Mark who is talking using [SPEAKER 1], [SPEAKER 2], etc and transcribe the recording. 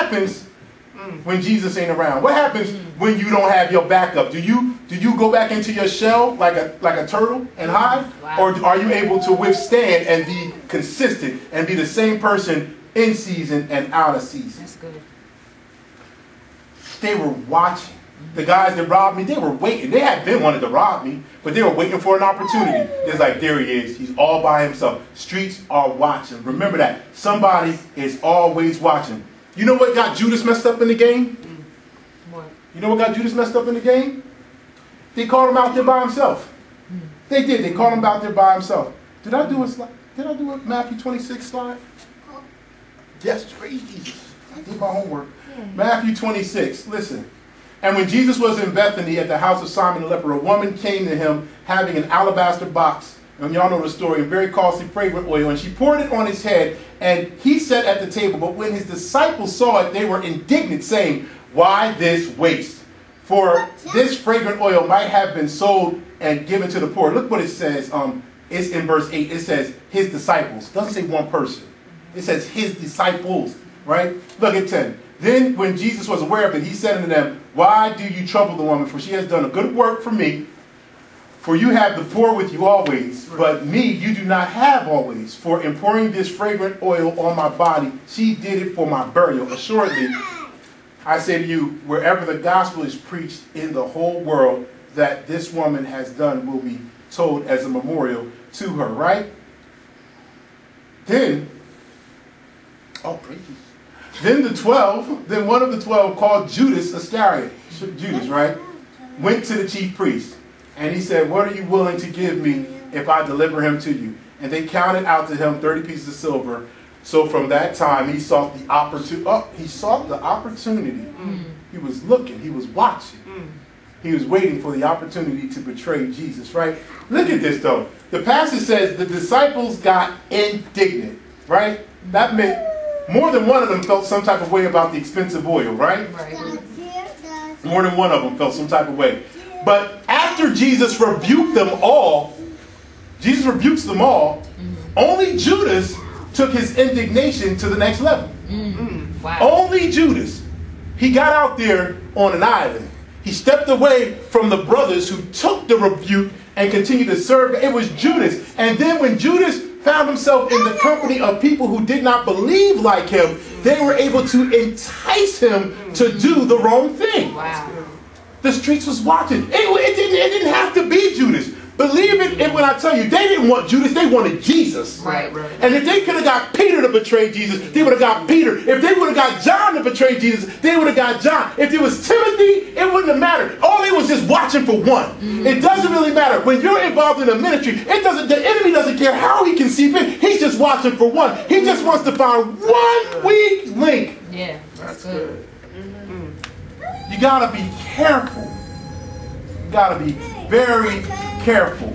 [SPEAKER 1] happens when Jesus ain't around? What happens when you don't have your backup? Do you go back into your shell like a turtle and hide?
[SPEAKER 2] Wow.
[SPEAKER 1] Or are you able to withstand and be consistent and be the same person in season and out of season?
[SPEAKER 2] That's good.
[SPEAKER 1] They were watching. The guys that robbed me, they were waiting. They had been wanting to rob me, but they were waiting for an opportunity. It's like, there he is. He's all by himself. Streets are watching. Remember that. Somebody is always watching. You know what got Judas messed up in the game?
[SPEAKER 2] What?
[SPEAKER 1] You know what got Judas messed up in the game? They called him out there by himself. They did. They called him out there by himself. Did I do a slide? Did I do a Matthew 26 slide? Yes, praise Jesus. I did my homework.
[SPEAKER 2] Yeah.
[SPEAKER 1] Matthew 26. Listen. And when Jesus was in Bethany at the house of Simon the leper, a woman came to him having an alabaster box, and y'all know the story, and very costly fragrant oil, and she poured it on his head, and he sat at the table. But when his disciples saw it, they were indignant, saying, "Why this waste? For this fragrant oil might have been sold and given to the poor." Look what it says. It's in verse 8. It says his disciples. It doesn't say one person. It says his disciples, right? Look at 10. Then when Jesus was aware of it, he said unto them, "Why do you trouble the woman? For she has done a good work for me. For you have the poor with you always, but me you do not have always. For in pouring this fragrant oil on my body, she did it for my burial. Assuredly, I say to you, wherever the gospel is preached in the whole world, that this woman has done will be told as a memorial to her." Right? Then, praise Jesus. Then one of the 12 called Judas Iscariot, Judas, right, went to the chief priest. And he said, "What are you willing to give me if I deliver him to you?" And they counted out to him 30 pieces of silver. So from that time, he sought the opportunity. He was looking. He was watching. He was waiting for the opportunity to betray Jesus, right? Look at this, though. The passage says the disciples got indignant, right? That meant more than one of them felt some type of way about the expensive oil, right? More than one of them felt some type of way. But after Jesus rebuked them all, only Judas took his indignation to the next level.
[SPEAKER 2] Wow.
[SPEAKER 1] Only Judas. He got out there on an island. He stepped away from the brothers who took the rebuke and continued to serve. It was Judas. And then when Judas found himself in the company of people who did not believe like him, they were able to entice him to do the wrong thing.
[SPEAKER 2] Wow.
[SPEAKER 1] The streets was watching. It didn't have to be Judas. Believe it when I tell you, they didn't want Judas, they wanted Jesus.
[SPEAKER 2] Right.
[SPEAKER 1] And if they could have got Peter to betray Jesus, they would have got Peter. If they would have got John to betray Jesus, they would have got John. If it was Timothy, it wouldn't have mattered. All he was just watching for one. It doesn't really matter. When you're involved in a ministry, the enemy doesn't care how he can seep in. He's just watching for one. He just wants to find one weak link.
[SPEAKER 2] Yeah, that's good.
[SPEAKER 1] You got to be careful. You got to be very careful